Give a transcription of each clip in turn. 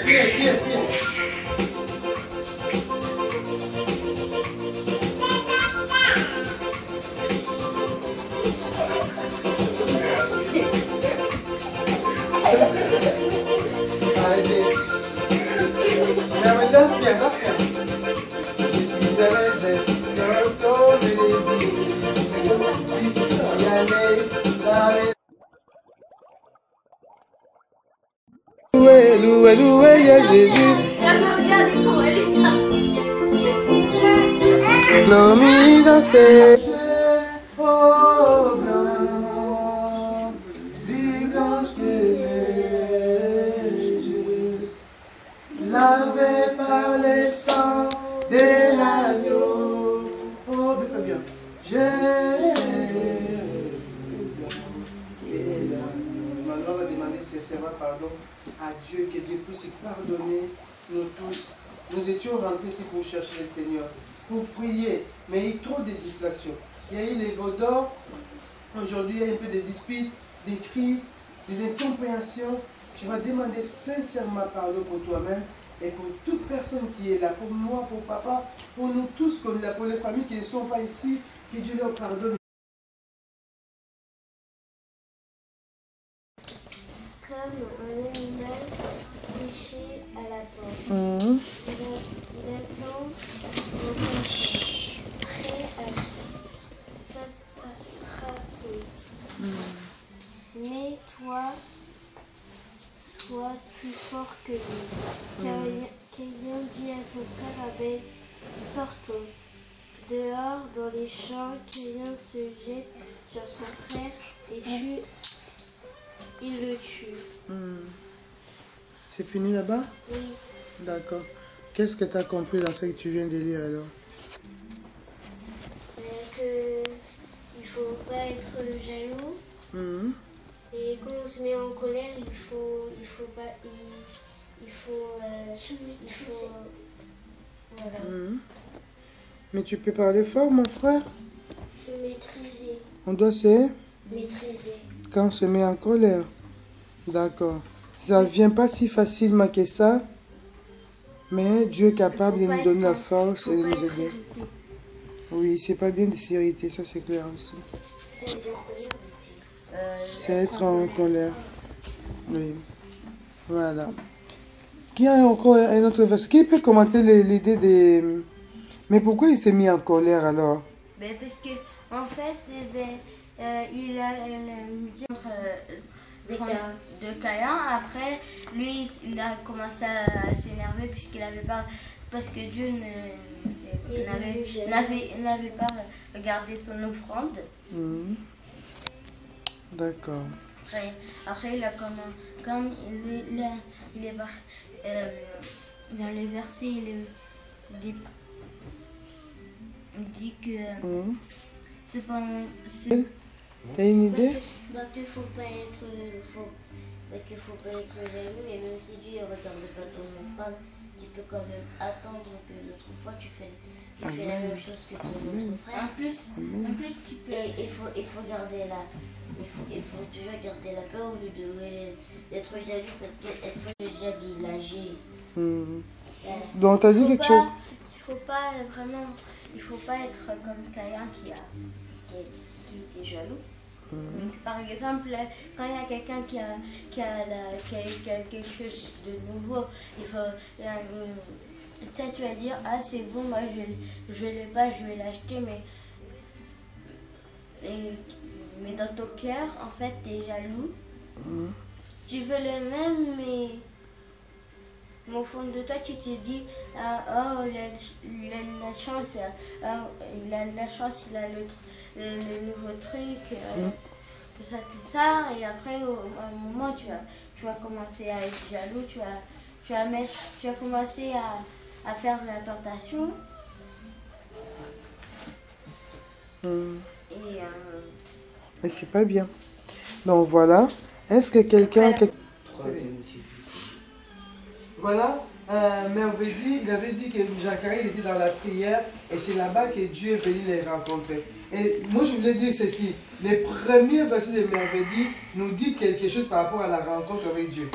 viens. Allez. Mais danse bien. Je suis à l'aise, loué, Jésus. Regardez comment elle est là. L'homme dansait. Oh blanc, plus blanche que neige, lavé par le sang de l'agneau. Oh, bien. Je sais. Maintenant, on va demander sincèrement pardon à Dieu, que Dieu puisse pardonner nous tous. Nous étions rentrés ici pour chercher le Seigneur, pour prier, mais il y a eu trop de distractions. Il y a eu les veaux d'or, aujourd'hui il y a un peu de disputes, des cris, des incompréhensions. Tu vas demander sincèrement pardon pour toi-même et pour toute personne qui est là, pour moi, pour papa, pour nous tous, pour les familles qui ne sont pas ici, que Dieu leur pardonne. Comme un animal couché à la porte. Il attend au cachot, prêt à t'attraper. Mais toi, sois plus fort que lui. Caïn dit à son frère Abel, sortons. Dehors, dans les champs, Caïn se jette sur son frère et il le tue. C'est fini là-bas? Oui. D'accord. Qu'est-ce que tu as compris dans ce que tu viens de lire alors? Que il faut pas être jaloux. Et quand on se met en colère, il faut voilà. Mais tu peux parler fort, mon frère? Se maîtriser. On doit se Maîtriser. quand on se met en colère. D'accord. Ça ne vient pas si facilement que ça, mais Dieu est capable de nous donner la force et de nous aider. Oui, c'est pas bien de s'irriter, ça c'est clair aussi. C'est être en colère. Oui. Voilà. Qui a encore un autre verset? Qui peut commenter l'idée des... Mais pourquoi il s'est mis en colère alors? Ben parce que en fait, il a une mesure de Caïn. Après, lui, il a commencé à s'énerver puisqu'il avait pas, parce que Dieu n'avait pas regardé son offrande. D'accord. Après, il a comme il est dans les versets, il dit que c'est pas. T'as une idée? Donc il faut pas être jaloux, et même si Dieu ne regarde pas ton offrande, tu peux quand même attendre que l'autre fois tu fais la même chose que ton autre frère. En plus tu peux. Il faut garder il faut toujours garder la paix au lieu d'être jaloux, parce qu'être jaloux, il agit. Donc t'as dit quelque chose? Il faut pas être comme Caïn qui était jaloux. Par exemple, quand il y a quelqu'un qui a quelque chose de nouveau, il faut, tu vas dire, ah c'est bon, moi je l'ai pas, je vais l'acheter, mais dans ton cœur, en fait, tu es jaloux. Tu veux le même, mais au fond de toi, tu te dis, oh, il a la chance, il a le nouveau truc, tout ça, et après, à un moment, tu vas commencer à être jaloux, tu vas commencer à faire de la tentation. Mais c'est pas bien. Donc voilà. Est-ce que quelqu'un... Voilà. Il avait dit que Zacharie était dans la prière et c'est là-bas que Dieu est venu les rencontrer. Et moi je voulais dire ceci. Les premiers versets de Merveille nous disent quelque chose par rapport à la rencontre avec Dieu.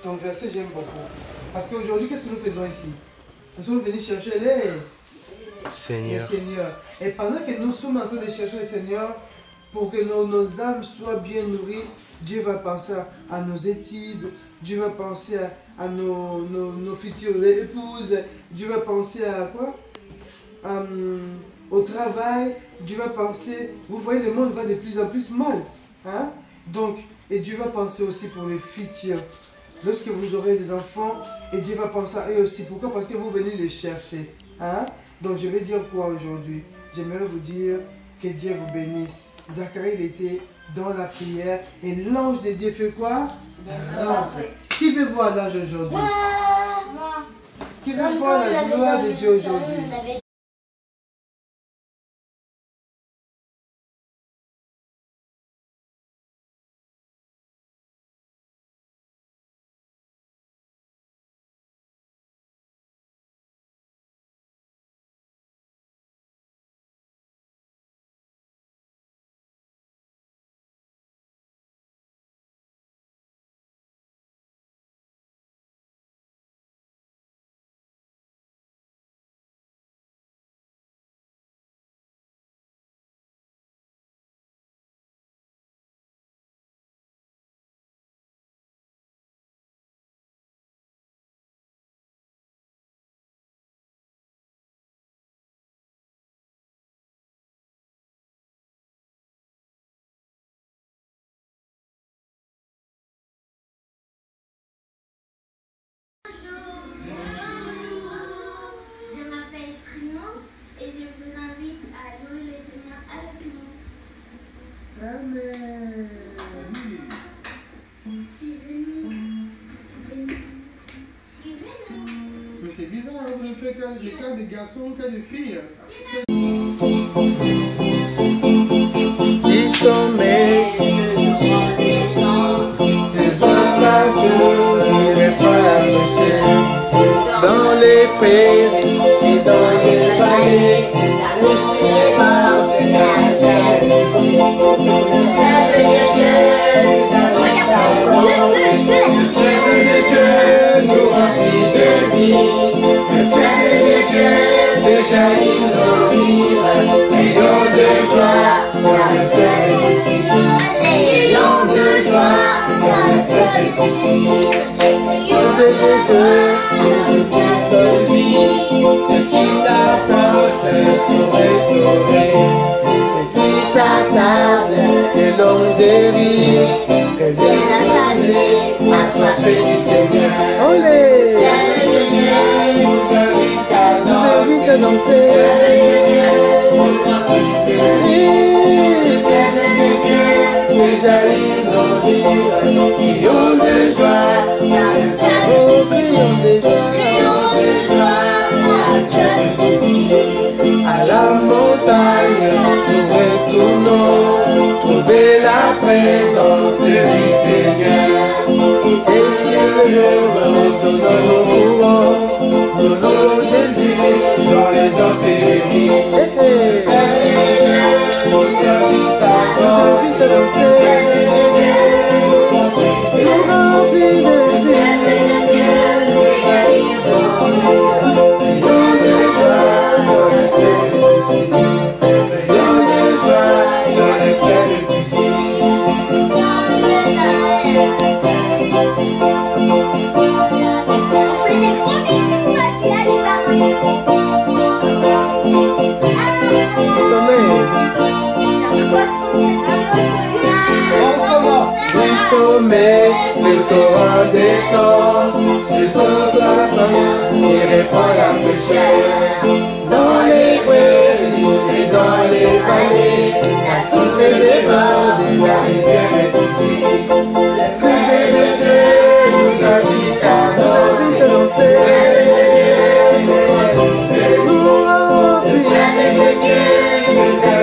ton verset, j'aime beaucoup. Parce qu'aujourd'hui, qu'est-ce que nous faisons ici? Nous sommes venus chercher les Seigneurs. Et pendant que nous sommes en train de chercher le Seigneur, pour que nos âmes soient bien nourries, Dieu va penser à nos études, Dieu va penser à nos futures épouses, Dieu va penser à quoi? Au travail, Dieu va penser, vous voyez, le monde va de plus en plus mal. Hein? Donc, et Dieu va penser aussi pour les futurs. Lorsque vous aurez des enfants, et Dieu va penser à eux aussi. Pourquoi? Parce que vous venez les chercher. Hein? Donc, je vais dire quoi aujourd'hui? J'aimerais vous dire que Dieu vous bénisse. Zacharie, il était dans la prière, et l'ange de Dieu fait quoi? Rentre. Qui veut voir l'ange aujourd'hui? Qui veut voir la gloire de Dieu aujourd'hui? Amen. Mais c'est bizarre, on ne fait qu'un de garçons, qu'un de filles. Ils sont mes dans les prairies et dans les vallées, la luce des bords de la terre ici. Le Dieu nous remplit de vie, le feu de Dieu déjà innovire, ayons de joie dans le feu d'ici. Ayons de joie dans le feu d'ici. Ceux qui s'approchent sont restaurés. Ceux qui s'attardent et longues dérives reviennent affamés, assoiffés du Seigneur. Olé! Dieu nous invite à danser. Déjà innovire, ayons de joie dans le feu de à la montagne, nous retournons, trouver la présence du Seigneur. Et si nous donnons nos mouvements, nous louons Jésus dans les danses et les vies. Nous invite à danser, nous remplis de vie. Sommet, le torrent descend, c'est trop la main et répand la fraîcheur. Dans les prairies et dans les vallées, la source et les bords de la rivière est ici. Le feu de Dieu nous invite à danser. Nous remplis de Dieu, nous invite à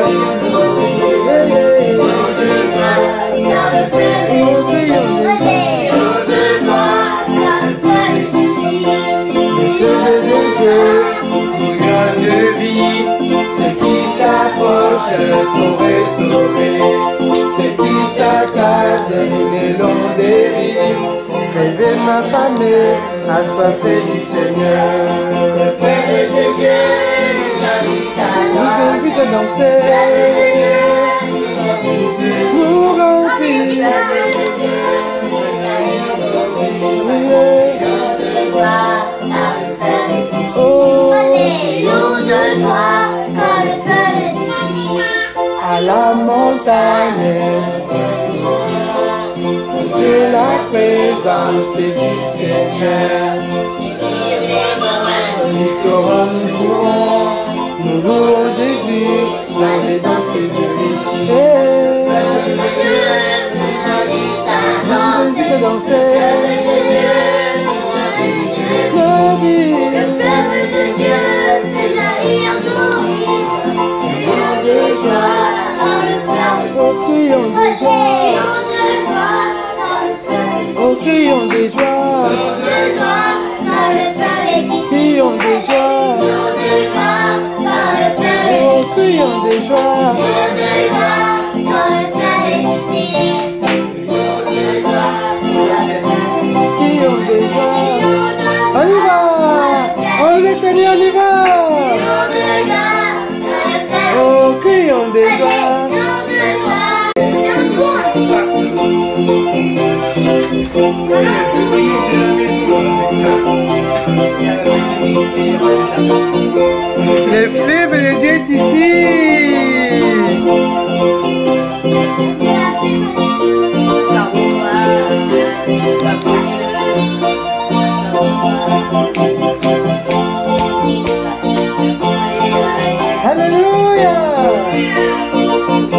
sont restaurés, ceux qui s'accadent les longs des rives, ma famille, assoiffée du Seigneur. Le peuple de Dieu, nous invite à danser, nous remplir. À la montagne de la présence du Seigneur, du Coran nous courons, nous louons Jésus dans les danses de vie. Nous invite à danser. Le peuple de Dieu fait jaillir nos vies. De joie dans le fleur de crions de joie dans le fleur de crions de joie dans le fleur de crions de joie dans le fleur de crions de joie dans le fleur de joie. On y va, on le Seigneur, on y va. Oh, crions de joie. Les fleuves de Dieu est ici. Alléluia.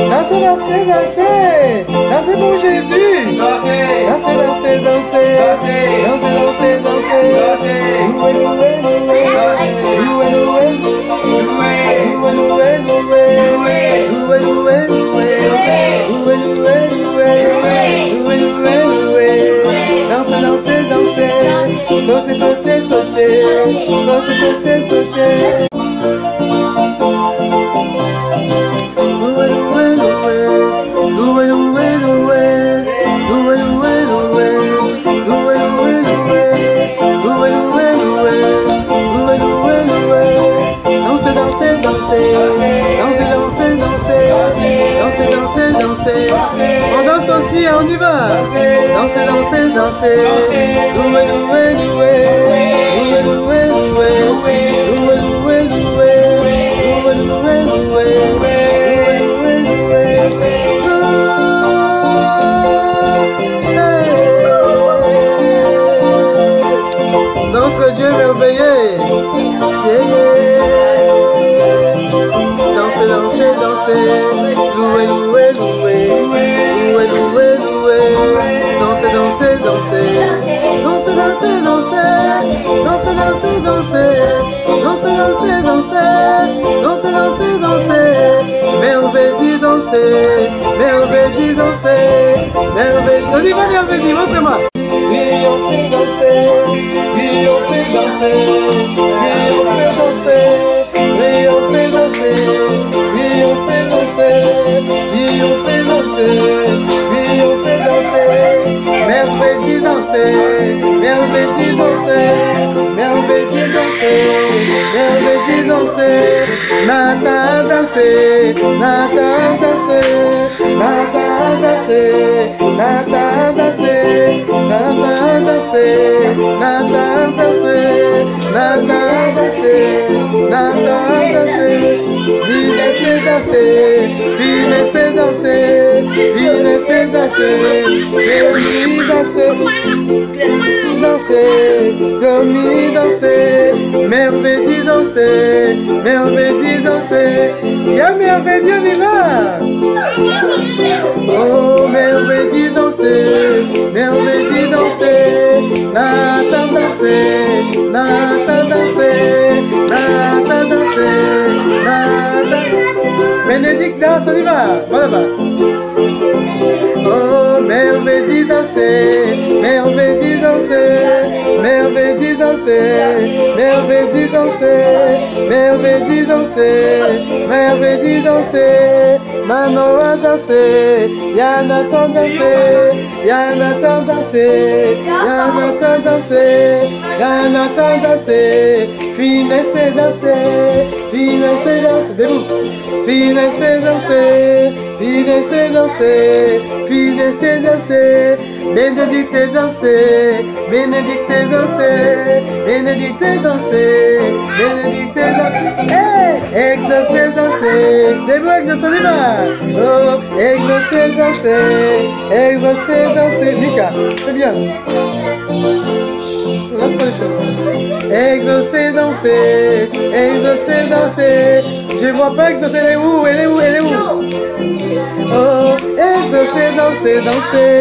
Dansez, dansez, dansez. Dansez pour Jésus. Dansez, dansez, dansez. Dansez, dansez, dansez. Louez, louez, louez. Louez, louez. Louez, louez, louez. Louez, louez, louez. Louez, louez, louez. Louez, louez, louez. Dansez, dansez, dansez. Sautez, sautez, sautez. Sautez, sautez, sautez. On danse aussi, on y va. Dansez, dansez, dansez. Louez, louez, louez. Louez, louez, louez. Louez, louez, louez. Louez, louez, louez. Notre Dieu merveilleux. Dansez, dansez, dansez. Louez, louez, louez. Louez, louez, louez. Dansez, dansez, dansez. Dansez, dansez, dansez. Dansez, dansez, dansez. Dansez, dansez, dansez. Dansez, dansez, dansez. Merveille danser. Merveille danser. Merveille. On y va, merveille, montrez-moi. Oui, on fait danser. Oui, on fait danser. Oui, on fait danser. Oui, on fait danser. Oui, on fait danser. Oui, on fait danser. Oui, on fait danser. Merveille danser. Merveille danser. Merveille danser. Merveille danser. Nata danser. Nata danser. Nata danser. Nata danser. Nata danser. Nata danser. Nata danser. Nata danser. Laissez danser. Laissez danser. Laissez danser. Laissez danser. Danser. Dormir danser. Merveille danser. Merveille danser. Y'a merveille on y va. Oh merveille danser. Merveille danser. Nata danser. Nata danser. Nata danser. Nata. Bénédicte danse, on y va. Voilà, va. Oh merveille danser. Merveille danser. Merveille danser. Merveille danser. Merveille danser. Merveille dit danser, Manon va danser, Yanathan danser, Yanathan danser, Yanathan danser, Yanathan danser, finesse danser, finesse danser, debout, finesse danser, finesse danser, finesse danser, Bénédicte danser, Bénédicte danser, Bénédicte danser, Bénédicte danser, exaucer danser, debout exaucer danser, oh, exaucer danser, Mika, c'est bien. Lâche pas les choses. Exaucer danser, je vois pas exaucer, elle est où, elle est où, elle est où? Oh, exaucer danser, danser,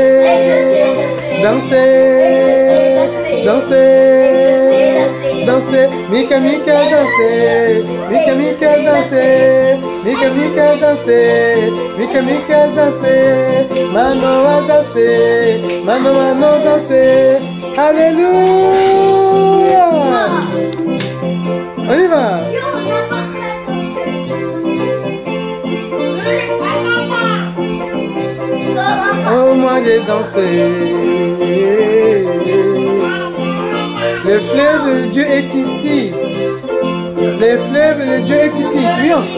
Mika Mika danser, Mika Mika danser, Mika Mika danser, Mika Mika danser, Manon a danser, Manon danser, alléluia. On y va. Oh, moi j'ai dansé. Le fleuve de Dieu est ici. Le fleuve de Dieu est ici. Triomphe,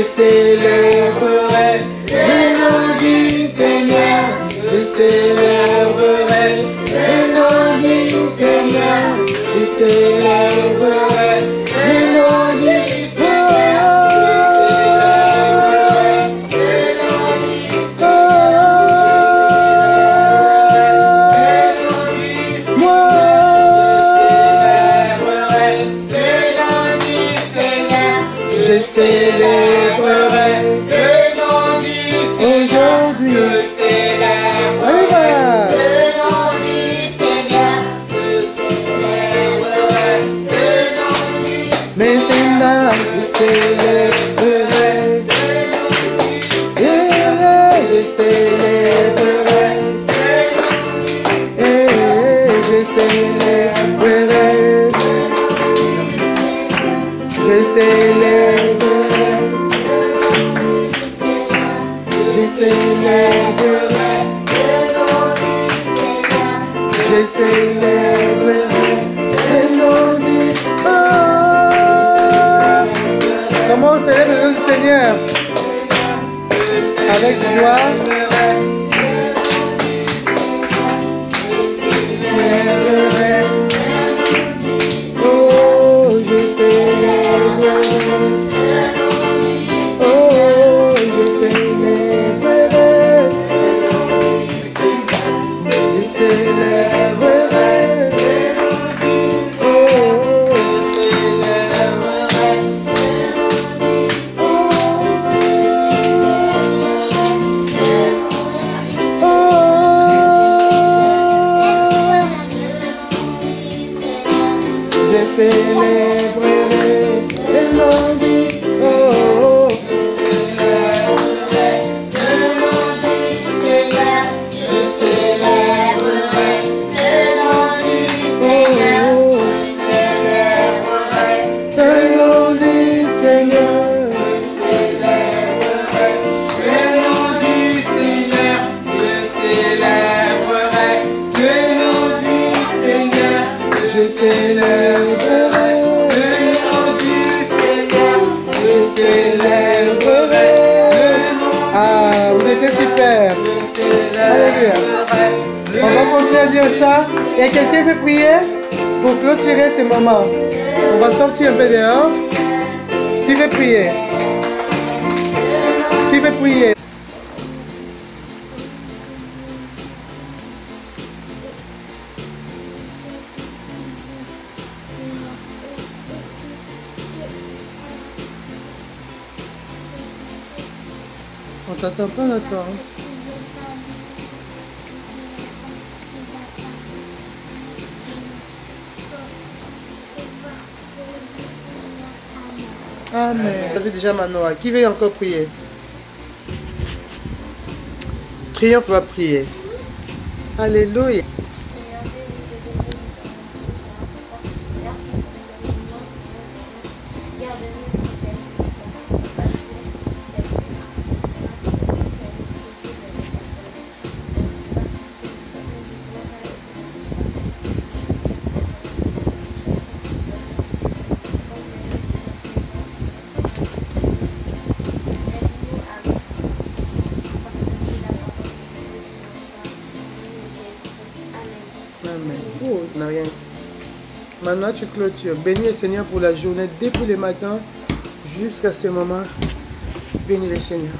Je célébrerai le nom du Seigneur. Je célébrerai le nom du Seigneur. Je célébrerai le nom du Seigneur. Je célébrerai le nom du Seigneur. Aujourd'hui, je célébrerai le nom du Seigneur. Je célébrerai le nom du Seigneur. Maintenant, je célébrerai le nom du Seigneur. Je célébrerai je célébrerai. Je célébrerai. Je célébrerai le nom du Seigneur. Je célébrerai le nom du Seigneur. Comment on célèbre le nom du Seigneur? Avec joie. Oh, je célébrerai. Oh, je célébrerai. Je célébrerai. Oh, je célébrerai. Je célébrerai le nom du oh. Je célébrerai le nom du Seigneur. Je célébrerai le nom du Seigneur. Je célébrerai le nom du Seigneur. Je célébrerai le nom du Seigneur. Je célébrerai le nom du Seigneur. Je célébrerai le nom. Ah, vous étiez super. Alléluia. On va continuer à dire ça. Et quelqu'un veut prier pour clôturer ces moments. On va sortir un peu dehors. Qui veut prier? Qui veut prier? On t'attend pas, Nathan. Amen. Ça c'est déjà Manoa. Qui veut encore prier? Triomphe va prier. Alléluia. Amen. Oh, n'a rien. Maintenant, tu clôtures. Bénis le Seigneur pour la journée, depuis le matin jusqu'à ce moment. Bénis le Seigneur.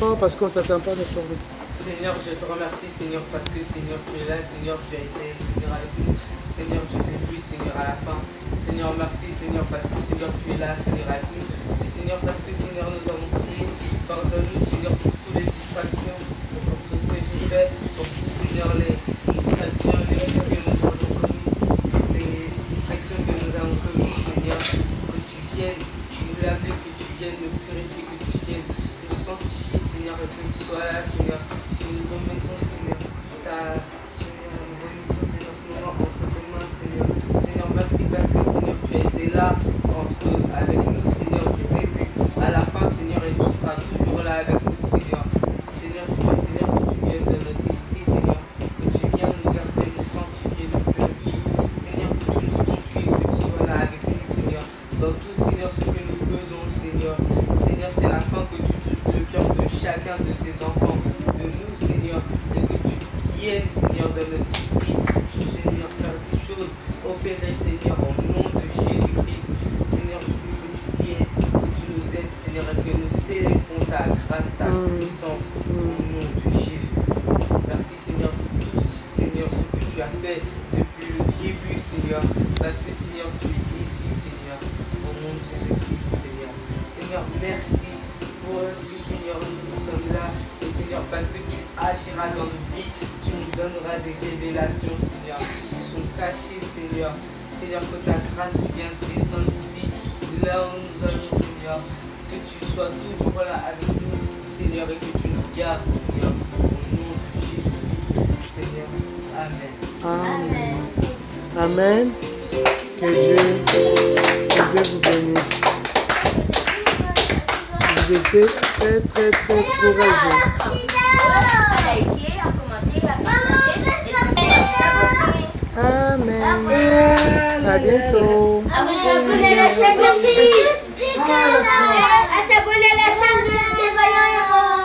Oh, parce qu'on ne t'attend pas de parler. Seigneur, je te remercie, Seigneur, parce que, Seigneur, tu es là. Seigneur, tu as été, Seigneur, avec nous. Seigneur, tu t'es vu, Seigneur, à la fin. Seigneur, merci, Seigneur, parce que, Seigneur, tu es là, Seigneur, avec nous. Et, Seigneur, parce que, Seigneur, nous avons prié. Pardonne-nous, Seigneur, pour toutes les distractions, pour tout ce que tu fais, pour tout, Seigneur, les distractions, les choses que nous avons commis, les distractions que nous avons commis, Seigneur, que tu viennes nous laver, que tu viennes nous purifier, que tu viennes nous sanctifier, Seigneur, et que tu sois là, Seigneur, et nous remettons, Seigneur, Seigneur, nous remettons, Seigneur, ce moment entre tes mains, Seigneur. Seigneur, merci parce que, Seigneur, tu as été là avec nous, Seigneur, du début à la fin, Seigneur, et tu seras toujours là avec nous, Seigneur. Seigneur, je prie, Seigneur, que tu viennes de notre esprit, Seigneur, que tu viennes nous garder, nous sanctifier, nous purifier. Seigneur, que tu nous sanctuies, que tu sois là avec nous, Seigneur, dans tout de prie, Seigneur, faire des choses, opérer, Seigneur, au nom de Jésus-Christ. Seigneur, je prie que tu viennes, que tu nous aides, Seigneur, et que nous célébrons ta grâce, ta puissance, au nom de Jésus. Merci, Seigneur, pour tout, Seigneur, ce que tu as fait depuis le début, Seigneur. Parce que, Seigneur, tu es ici, Seigneur, au nom de Jésus-Christ, Seigneur. Seigneur, merci pour ce, Seigneur, nous sommes là. Et Seigneur, parce que tu agiras dans nos vies, tu nous donneras des révélations, Seigneur, qui sont cachées, Seigneur. Seigneur, que ta grâce vienne descendre ici, là où nous allons, Seigneur. Que tu sois toujours là avec nous, Seigneur, et que tu nous gardes, Seigneur, au nom de Jésus, Seigneur. Amen. Amen. Amen. Que Dieu vous bénisse. Vous étiez très, très, très courageux. À liker, à commenter, à partager. Amen. À bientôt. À vous abonner à la chaîne de Fils. À s'abonner à la chaîne des Vaillants Héros.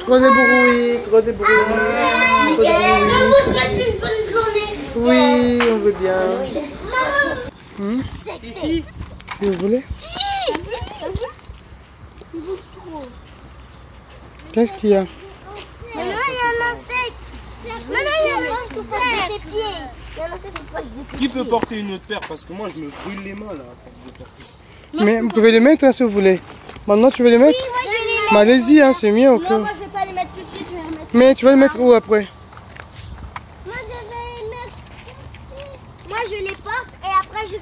Trop de bruit, trop de bruit. Trop de bruit. Je vous souhaite une bonne journée. Oui, on veut bien. Ici. Si vous voulez. Qu'est-ce qu'il y a? Maman, il y a un insecte. Maman, il y a un insecte de ses pieds. Il y a un insecte qui passe de ses Qui peut porter une autre paire? Parce que moi je me brûle les mains là. Mais vous pouvez les mettre hein, si vous voulez. Maintenant tu veux les mettre? Moi, je vais les mettre. Mais allez-y, hein, c'est mieux. Non, Okay. moi, je vais pas les mettre tout de suite. Je vais les mettre. Mais tu vas les mettre où après? Moi, je vais les mettre. Moi, je les porte et après, je vais les.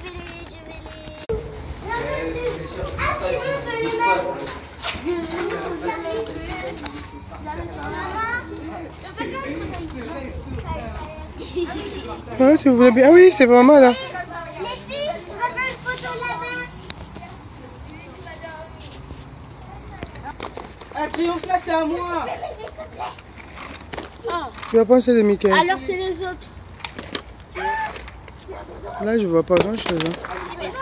Ouais, si vous voulez bien. Ah oui, c'est vraiment là. Les filles, on va faire une photo là-bas. Un triomphe là, c'est à moi. Tu vas penser de Mickey. Alors, c'est les autres. Là, je vois pas grand chose. Hein. Mais non,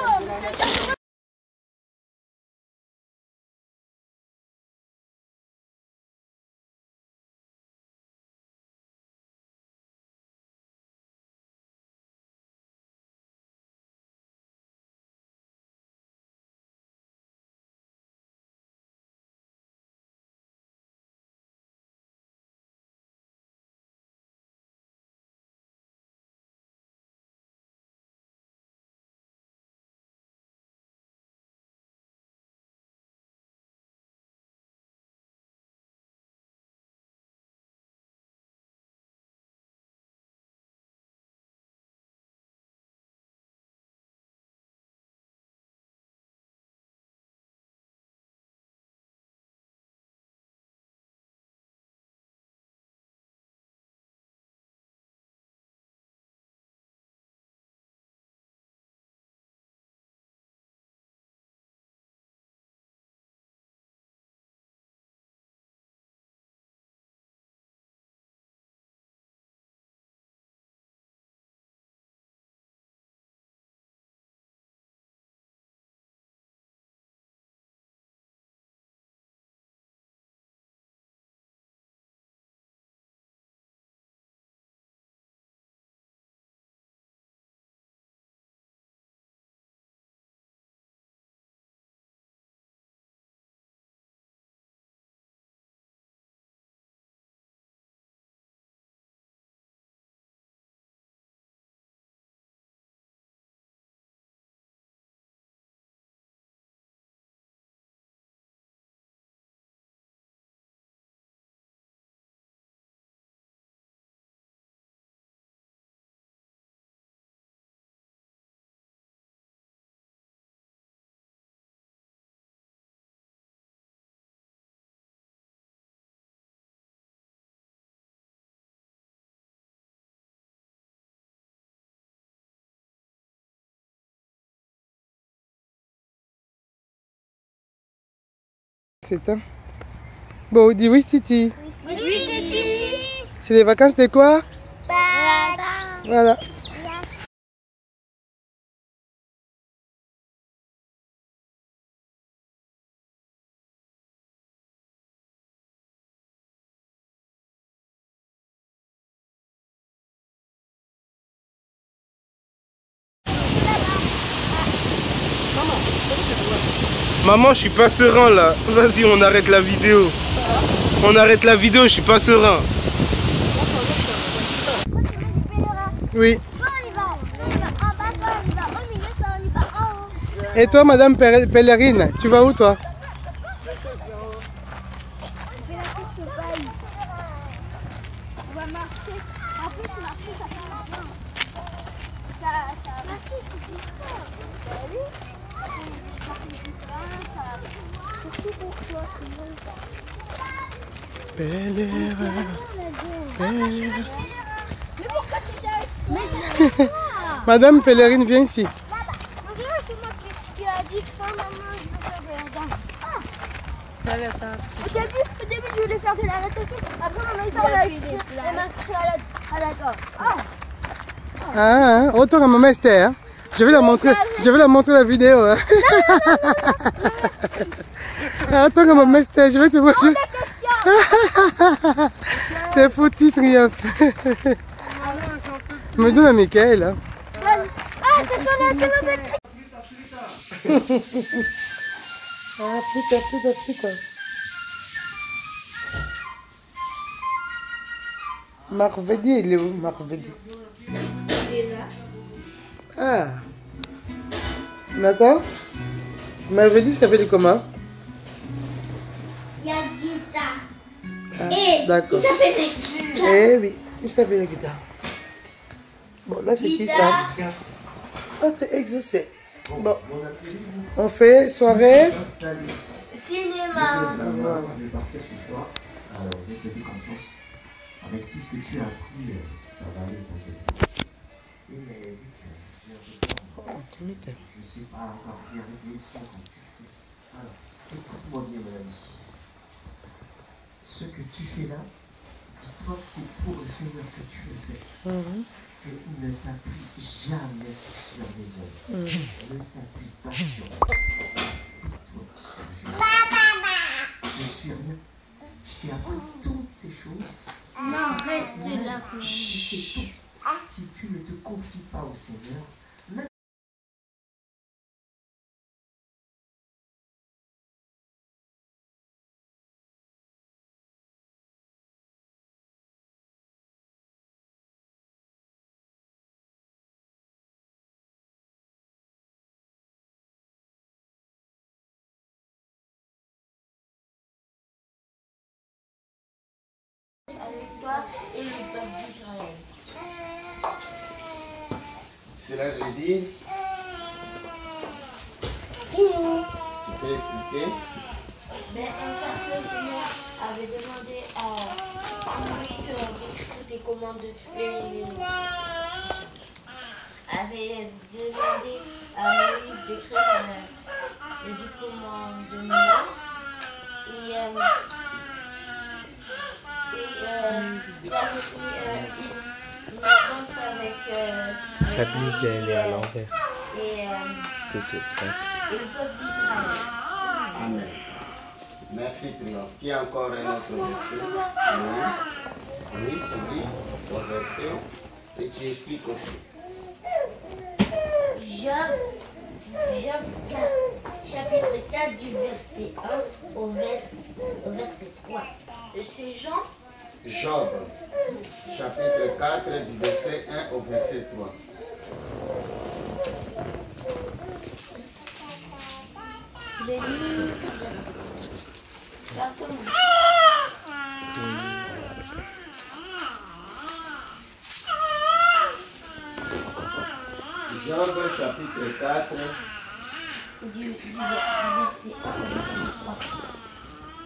C'est un. Bon, dis oui, Titi. oui, Titi. C'est les vacances de quoi? Voilà. Maman, je suis pas serein là. Vas-y, on arrête la vidéo. On arrête la vidéo, je suis pas serein. Oui. Et toi, Madame Pèlerine, tu vas où toi? On va marcher. En plus, marcher, ça fait longtemps. Marcher, c'est tout ça. T'as vu? Surtout pour toi, Pèlerin. Mais pourquoi tu t'es assis? Madame Pèlerine, viens ici. C'est moi qui a dit que maman, je veux faire de la danse. Au début, je voulais faire de la natation. Après, maman, m'a inscrit à la danse. Ah, autant à maman Esther. Je vais la montrer la vidéo. Hein. Attends à maman Esther, je vais te montrer. T'es foutu, Triomphe. Me donne à Michael. Hein. Ah, c'est son nom. Ah, plus tard. Marvedi, il est où, Marvedi? Il est là. Ah. Nathan? Marvedi, ça s'appelle comment? Il y a Guita. Ah, d'accord. Il s'appelle Guita. Eh oui, il s'appelle la guitare. Bon, là, c'est qui ça? Ah, c'est Exaucé. Bon, on fait soirée Cinéma. Je vais partir ce soir. Je te fais confiance. Avec tout ce que tu as appris, ça va aller, t'inquiète. Oui, mais vu que j'ai un peu peur, je ne sais pas encore bien avec les leçons comme tu fais. Alors, écoute-moi bien, mon ami. Ce que tu fais là, dis-toi que c'est pour le Seigneur que tu le fais. Et ne t'appuie jamais sur les hommes. Ne t'appuie pas sur eux. Dis-toi sur Jésus. Je suis rien. Je t'ai appris toutes ces choses. Non, reste là. Tu sais tout. Si tu ne te confies pas au Seigneur, même avec toi et le peuple d'Israël. Cela veut dire, tu peux expliquer? Mais un jour, le Seigneur avait demandé à Moïse d'écrire des commandes, avait demandé à Moïse d'écrire les 10 commandements et il a reçu une réponse avec Cette musique, elle est à l'envers. et le peuple d'Israël. Amen. Merci, Triomphe. Qui a encore un autre verset? Oui, tu lis ton verset et tu expliques aussi. Job 4, chapitre 4 du verset 1 au verset 3. C'est Jean. Job, chapitre 4, du verset 1 au verset 3. Je lis. Job, chapitre 4, du verset 1 au verset 3.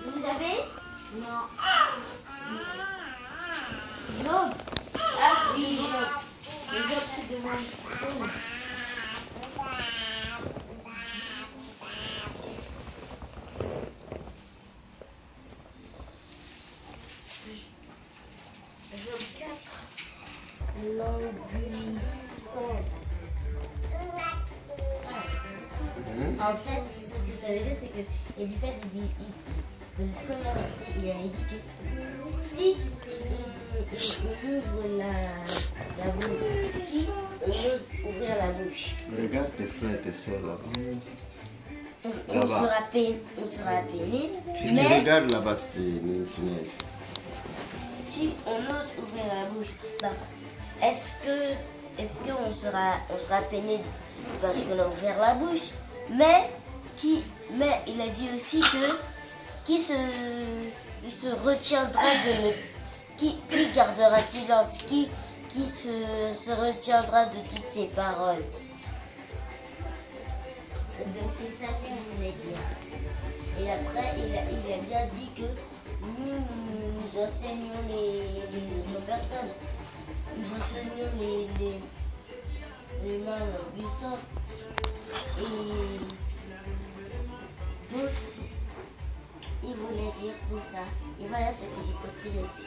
Vous avez? Non. Job. Ah oui, Job. Job, c'est de moi. Job 4. L'ambulance. En fait, ce que ça veut dire, c'est que Eliphaz, le premier verset, il a dit que si on ouvre la bouche, si on ose ouvrir la bouche. regarde tes frères et tes soeurs là. on sera pénible. Si tu regardes là-bas, c'est une finesse. Si on ose ouvrir la bouche, bah, est-ce qu'on sera pénible parce qu'on a ouvert la bouche, mais il a dit aussi que qui se retiendra qui gardera silence, qui se retiendra de toutes ces paroles. Donc c'est ça qu'il voulait dire. Et après, il a bien dit que nous enseignons les autres personnes. Nous enseignons les mains puissantes. Et donc, il voulait dire tout ça. Et voilà ce que j'ai compris aussi.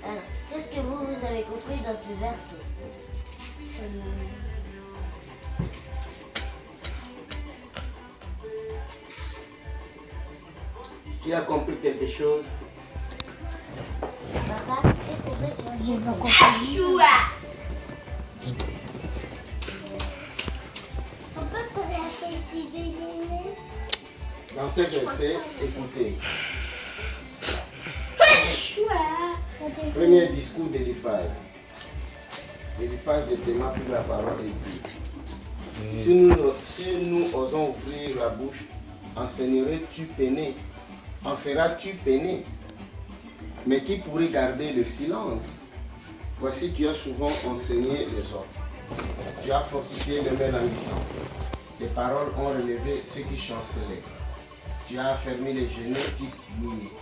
Alors, qu'est-ce que vous avez compris dans ce verset? Qui a compris quelque chose? Papa, qu'est-ce que j'ai pas compris? On peut poser un petit déjeuner? Dans ce verset, écoutez. Premier discours d'Éliphaz. Éliphaz détermine que la parole est dite. Si nous osons ouvrir la bouche, enseignerais-tu peiné? En seras-tu peiné? Mais qui pourrait garder le silence? Voici, tu as souvent enseigné les autres. Tu as fortifié le main languissant. Tes paroles ont relevé ceux qui chancelaient. Tu as affermi les genoux qui pliaient.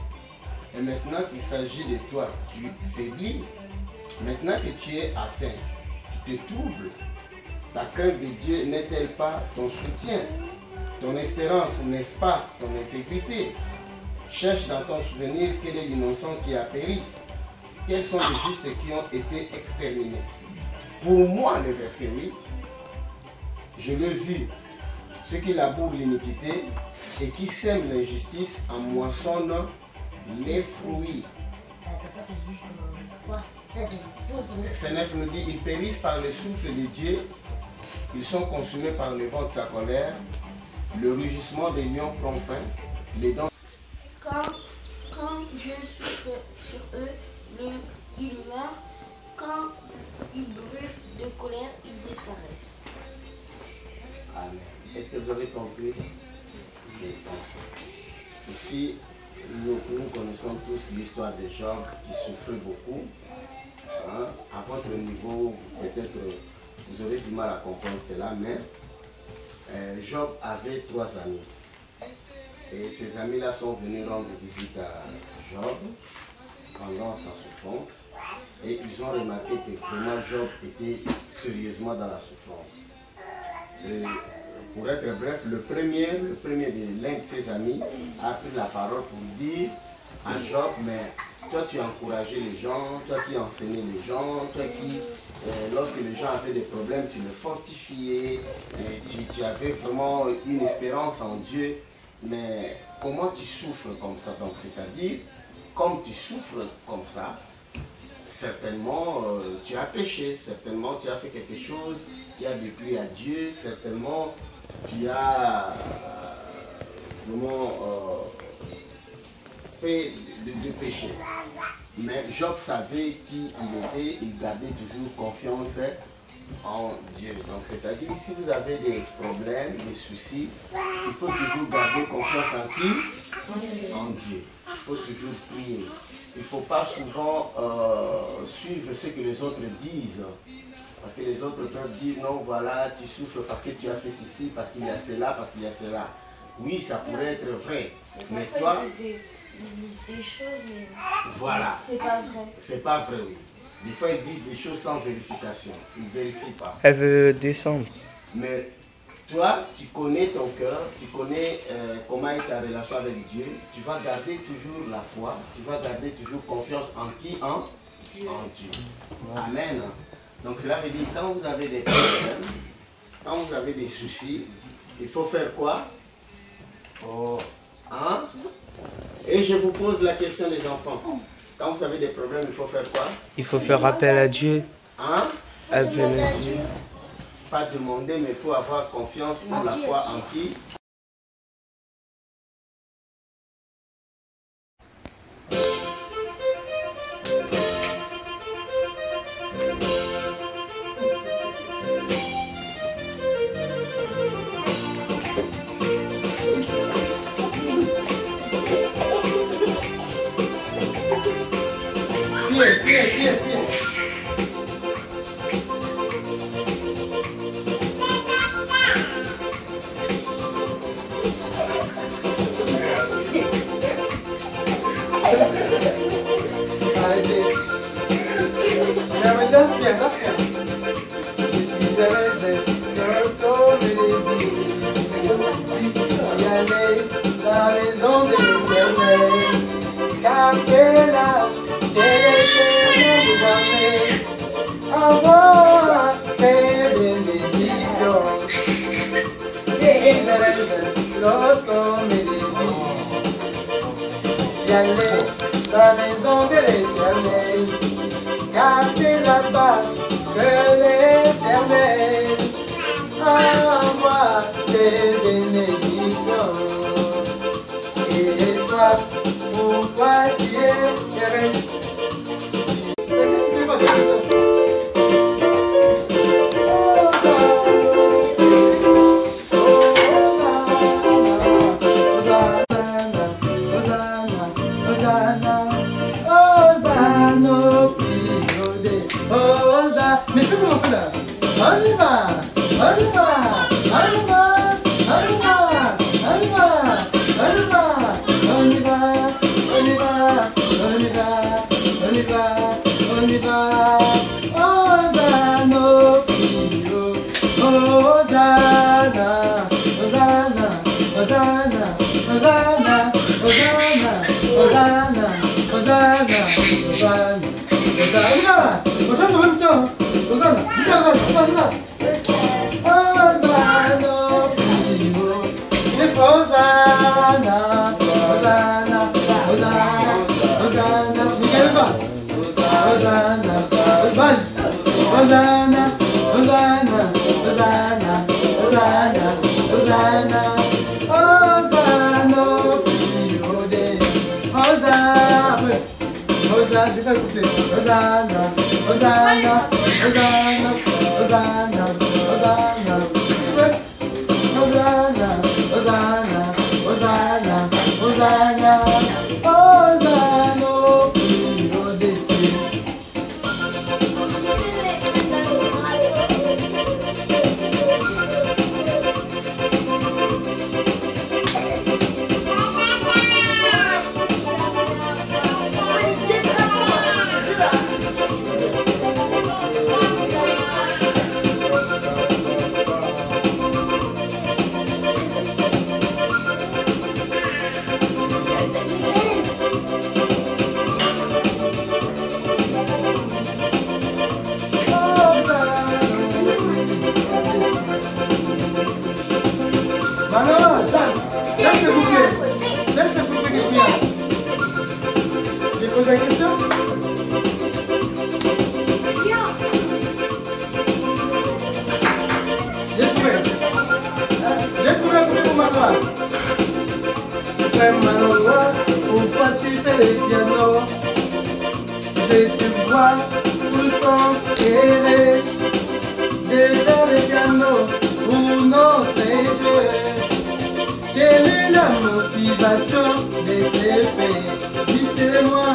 Et maintenant qu'il s'agit de toi, tu faiblis. Maintenant que tu es atteint, tu te troubles. Ta crainte de Dieu n'est-elle pas ton soutien? Ton espérance, n'est-ce pas ton intégrité? Cherche dans ton souvenir quel est l'innocent qui a péri. Quels sont les justes qui ont été exterminés? Pour moi, le verset 8, je l'ai vu. Ceux qui labourent l'iniquité et qui sèment l'injustice en moissonnent les fruits. Verset 9 nous dit, ils périssent par le souffle de Dieu, ils sont consumés par le vent de sa colère, le rugissement des lions prend fin, les dents. Quand Dieu souffle sur eux, ils meurent. Quand ils brûlent de colère, ils disparaissent. Amen. Est-ce que vous avez compris? Ici, nous connaissons tous l'histoire de Job qui souffrait beaucoup. Hein? À votre niveau, peut-être vous aurez du mal à comprendre cela, mais Job avait 3 amis. Et ces amis-là sont venus rendre visite à Job pendant sa souffrance. Et ils ont remarqué que vraiment Job était sérieusement dans la souffrance. Et pour être bref, le premier de l'un de ses amis a pris la parole pour dire à Job, mais toi tu encourageais les gens, toi qui enseignais les gens, toi qui, lorsque les gens avaient des problèmes, tu les fortifiais, tu avais vraiment une espérance en Dieu. Mais comment tu souffres comme ça? Donc c'est-à-dire, comme tu souffres comme ça, certainement tu as péché, certainement tu as fait quelque chose qui a déplu à Dieu, certainement tu as vraiment fait de péché. Mais Job savait qui il était, il gardait toujours confiance en Dieu. Donc c'est-à-dire, si vous avez des problèmes, des soucis, il faut toujours garder confiance en qui? En Dieu. Il faut toujours prier. Il ne faut pas souvent suivre ce que les autres disent. Parce que les autres peuvent dire, non, voilà, tu souffres parce que tu as fait ceci, parce qu'il y a cela, parce qu'il y a cela. Oui, ça pourrait être vrai. Mais toi, Ils disent des choses, mais voilà. c'est pas vrai. C'est pas vrai, oui. Des fois, ils disent des choses sans vérification. Ils ne vérifient pas. Elle veut descendre. Mais toi, tu connais ton cœur, tu connais comment est ta relation avec Dieu. Tu vas garder toujours la foi. Tu vas garder toujours confiance en qui? En Dieu. Amen. Donc cela veut dire, quand vous avez des problèmes, quand vous avez des soucis, il faut faire quoi? Oh, hein? Et je vous pose la question, les enfants. Quand vous avez des problèmes, il faut faire quoi? Il faut faire appel à Dieu. Hein? Appel à Dieu. Pas demander, mais il faut avoir confiance pour la foi en qui? Pied. Arrêtez. Mais danse bien. Je suis heureuse comme les y aller la maison de l'Éternel, car c'est là que l'Éternel nous amène. Envoie ses bénédictions. Je suis heureuse lorsqu'on me dit y aller la maison de l'Éternel, car c'est là-bas que l'Éternel envoie ses bénédictions. Et toi, pourquoi tu es sereine? Mais fais comment on fait là? On y va. Pourquoi tu fais le piano? Je te vois tout le temps errer derrière le piano pour notre jeu. Quelle est la motivation de ces faits? Dites-moi.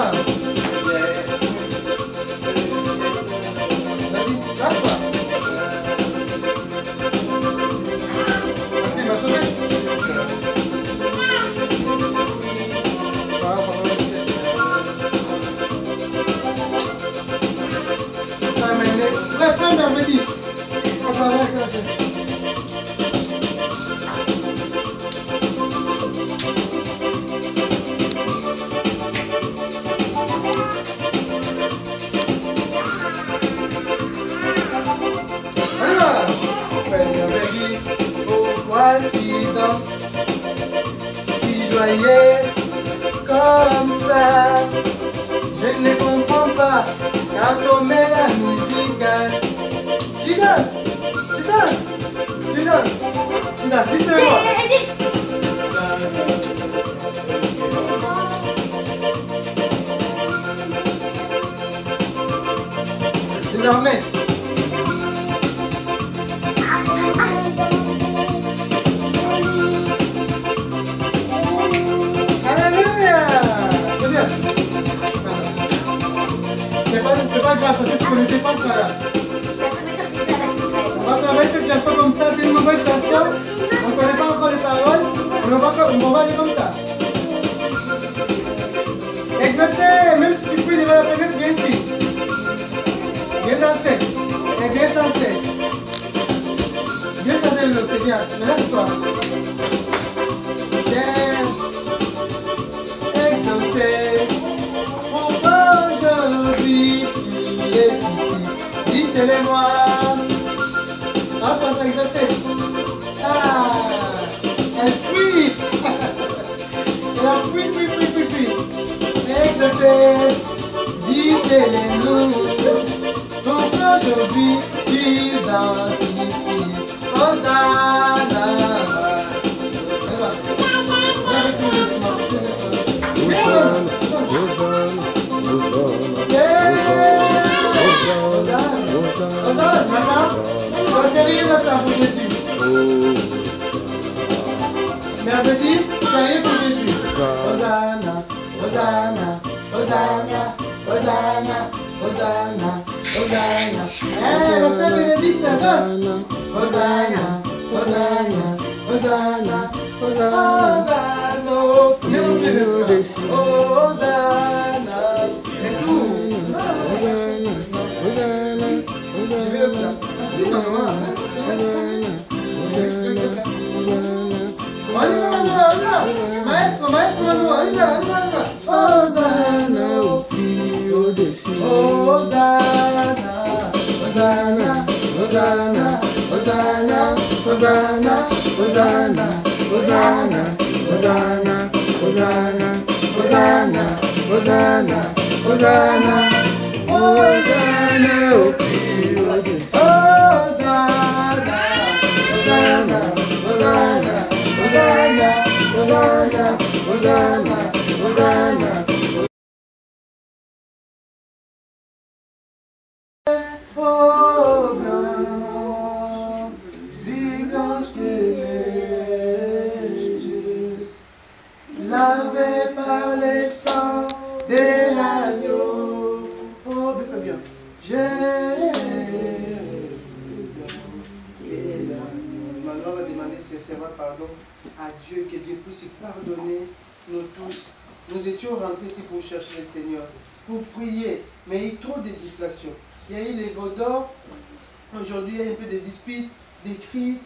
Vas-y, lâche-toi. Merci, ma soeur. Pourquoi tu danses si joyeux comme ça? Je ne comprends pas quand on met la musique. Tu danses, dites-le-moi. Désormais. Alléluia. C'est bien. C'est pas grave, parce que tu ne connaissais pas ça là. On va travailler cette chanson comme ça, c'est une nouvelle chanson. On ne connaît pas encore les paroles. On va aller comme ça. Exaucez, même si tu pries devant la première, viens ici. Viens danser. Et viens chanter. Viens chanter le Seigneur. Lâche-toi. Viens. Exaucez. Aujourd'hui, qui est ici? Dites-le-moi. Ah, ça s'est exaucé. Ah, elle fuit. Elle a fui. Exaucé, dites-le-nous. Donc aujourd'hui, tu danses ici. Hosanna. Mercredi, ça y est pour Jésus. Hosanna, Hosanna, Hosanna, Hosanna, Hosanna, Hosanna. Eh, la femme bénédicte, la danse. Hosanna, Hosanna, Hosanna, Hosanna. Hosanna. Et tout. Je vais le faire. Merci, maman. Maestro, arriva. Hosanna, Hosanna, Hosanna, Hosanna, Hosanna, Hosanna, Hosanna, Hosanna, Hosanna, Hosanna, Hosanna, Hosanna, Hosanna, Hosanna, au plus haut des cieux. Hosanna, Hosanna, Hosanna, Hosanna, Hosanna, Hosanna, Hosanna. Oh blanc, plus blanche que neige, lavé par les sangs de l'agneau. Oh, bien, je sais. Maintenant, on va demander sincèrement pardon à Dieu, que Dieu puisse pardonner nous tous. Nous étions rentrés ici pour chercher le Seigneur, pour prier, mais il y a eu trop de distractions. Il y a eu les veaux d'or, aujourd'hui il y a un peu de disputes, des cris,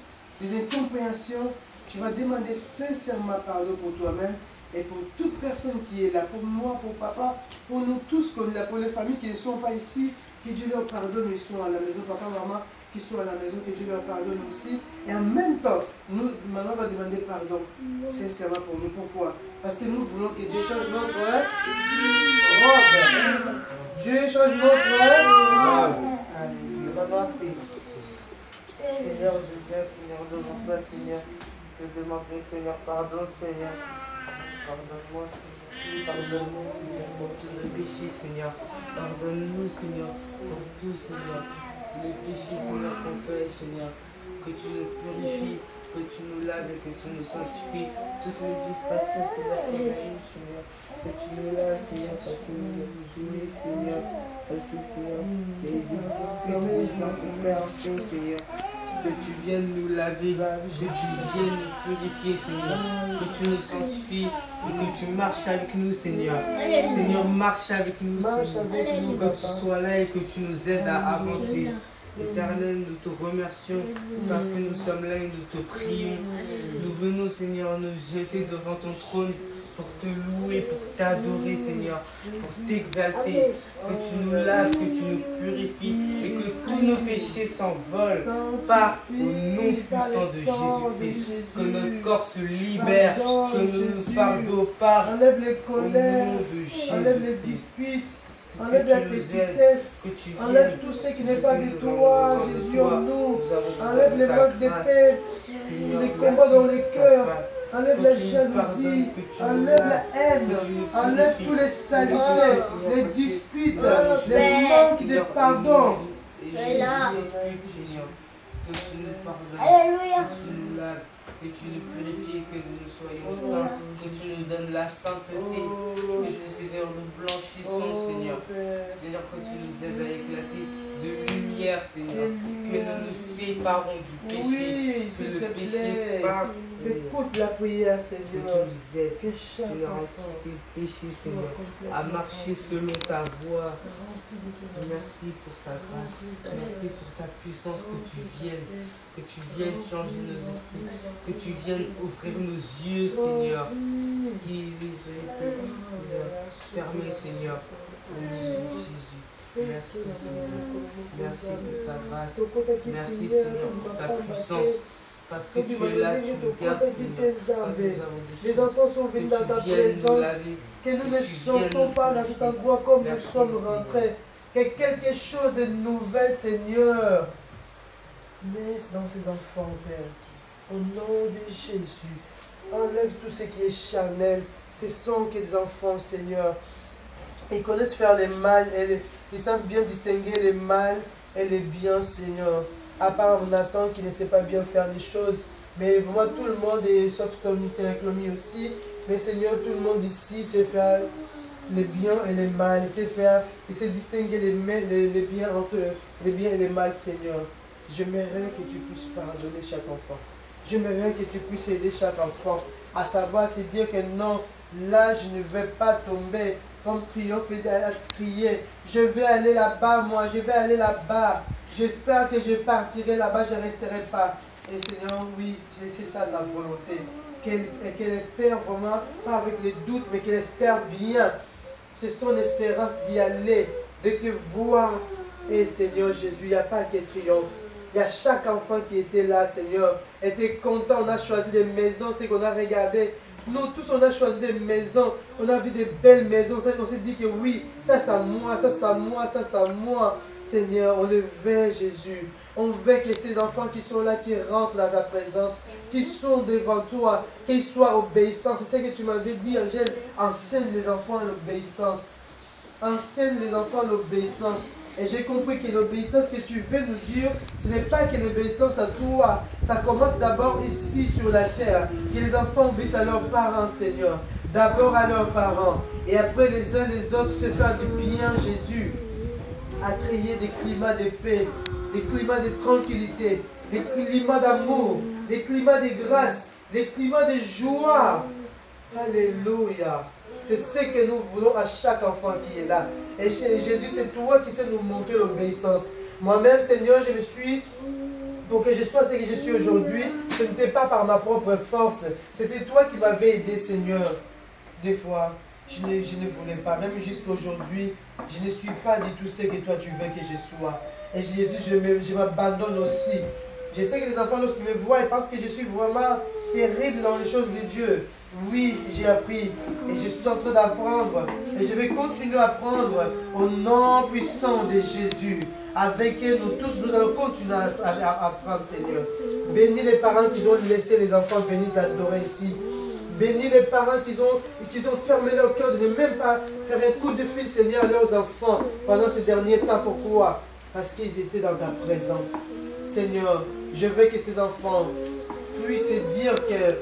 des incompréhensions. Tu vas demander sincèrement pardon pour toi-même et pour toute personne qui est là, pour moi, pour papa, pour nous tous, pour les familles qui ne sont pas ici, que Dieu leur pardonne, ils sont à la maison, papa, maman, qui sont à la maison, que Dieu leur pardonne aussi. Et en même temps, nous, maintenant, on va demander pardon sincèrement pour nous. Pourquoi? Parce que nous voulons que Dieu change notre robe. Dieu change notre robe. Seigneur, je viens finir devant toi, Seigneur. Je te demander, Seigneur, pardon, Seigneur. Pardonne-moi, Seigneur. Pardonne-moi, Seigneur, pour tous les péchés, Seigneur. Pardonne-nous, Seigneur, pour tout, Seigneur. Les péchés, Seigneur, qu'on fait, Seigneur. Que tu nous purifies, que tu nous laves et que tu nous sanctifies. Toutes les distractions, Seigneur, Seigneur. Que tu nous laves, Seigneur, parce que nous avons joué, Seigneur. Parce que, Seigneur, il y a des disputes, des incompréhensions, Seigneur. Que tu viennes nous laver, que tu viennes nous purifier, Seigneur. Que tu nous sanctifies et que tu marches avec nous, Seigneur. Seigneur, marche avec nous, Seigneur. Que tu sois là et que tu nous aides à avancer. Éternel, nous te remercions parce que nous sommes là et nous te prions. Nous venons, Seigneur, nous jeter devant ton trône pour te louer, pour t'adorer, Seigneur, pour t'exalter, que tu nous laves, que tu nous purifies et que tous nos péchés s'envolent par au nom puissant de Jésus-Christ. Que notre corps se libère, que nos fardeaux partent. Enlève les colères, enlève les disputes. Enlève la tristesse, enlève tout ce qui n'est pas de toi, Jésus en nous. Enlève les manques de paix, les combats dans les cœurs. Enlève la jalousie, enlève la haine, enlève tous les saletés, les disputes, les manques de pardon. Alléluia. Que tu nous purifies, que nous soyons saints, que tu nous donnes la sainteté, que Seigneur nous blanchissons, Seigneur. Seigneur, que tu nous aides à éclater de lumière, Seigneur. Que nous nous séparons du péché. Oui, que le s'il te péché plaît. parte, Écoute la prière, que Seigneur. tu nous aides, Que tu chaque nous rends enfant quitter le péché, soit Seigneur, complètement à marcher selon ta voie. rempli de ton amour. Merci pour ta grâce, merci pour ta puissance, que tu viennes changer nos esprits, que tu viennes ouvrir nos yeux, Seigneur, qui les ont été fermés, Seigneur, au nom de Jésus. Merci, Seigneur, merci pour ta grâce, merci, Seigneur, pour ta puissance. Parce que tu es là, tu nous gardes, Seigneur. Les enfants sont venus dans ta présence. Que nous ne sortons pas dans cet endroit comme nous sommes rentrés. Que quelque chose de nouvel, Seigneur, naisse dans ces enfants, Père. Au nom de Jésus, enlève tout ce qui est charnel. Ce sont que des enfants, Seigneur. Ils connaissent faire le mal. Ils savent bien distinguer le mal et le bien, Seigneur. À part Nathan qui ne sait pas bien faire les choses. Mais vraiment tout le monde, sauf Clomi aussi. Mais Seigneur, tout le monde ici sait faire le bien et le mal. Il sait distinguer les biens entre les biens et les mal, Seigneur. J'aimerais que tu puisses pardonner chaque enfant. J'aimerais que tu puisses aider chaque enfant à savoir se dire que non, là je ne vais pas tomber. Comme triomphe à crier, je vais aller là-bas, moi, je vais aller là-bas. J'espère que je partirai là-bas, je ne resterai pas. Et Seigneur, oui, c'est ça ta volonté. Qu'elle espère vraiment, pas avec les doutes, mais qu'elle espère bien. C'est son espérance d'y aller, de te voir. Et Seigneur Jésus, il n'y a pas que triomphe. Il y a chaque enfant qui était là, Seigneur, était content. On a choisi des maisons, c'est qu'on a regardé. Nous tous, on a choisi des maisons, on a vu des belles maisons, on s'est dit que oui, ça c'est à moi, ça c'est à moi, ça c'est à moi. Seigneur, on le veut, Jésus. On veut que ces enfants qui sont là, qui rentrent dans ta présence, qui sont devant toi, qu'ils soient obéissants. C'est ce que tu m'avais dit, Angèle. Enseigne les enfants l'obéissance. Enseigne les enfants l'obéissance. Et j'ai compris que l'obéissance que tu veux nous dire, ce n'est pas que l'obéissance à toi. Ça commence d'abord ici sur la terre. Que les enfants obéissent à leurs parents, Seigneur. D'abord à leurs parents. Et après les uns les autres se faire du bien, Jésus. À créer des climats de paix, des climats de tranquillité, des climats d'amour, des climats de grâce, des climats de joie. Alléluia. C'est ce que nous voulons à chaque enfant qui est là. Et Jésus, c'est toi qui sais nous montrer l'obéissance. Moi-même, Seigneur, je me suis, pour que je sois ce que je suis aujourd'hui, ce n'était pas par ma propre force. C'était toi qui m'avais aidé, Seigneur. Des fois, je ne voulais pas. Même jusqu'aujourd'hui, je ne suis pas du tout ce que toi tu veux que je sois. Et Jésus, je m'abandonne aussi. Je sais que les enfants, lorsqu'ils me voient, ils pensent que je suis vraiment terrible dans les choses de Dieu. Oui, j'ai appris et je suis en train d'apprendre. Et je vais continuer à apprendre au nom puissant de Jésus. Avec nous tous, nous allons continuer à apprendre, Seigneur. Bénis les parents qui ont laissé les enfants venir t'adorer ici. Bénis les parents qui ont fermé leur cœur de ne même pas faire un coup de fil, Seigneur, à leurs enfants pendant ces derniers temps. Pourquoi? Parce qu'ils étaient dans ta présence. Seigneur, je veux que ces enfants puissent se dire que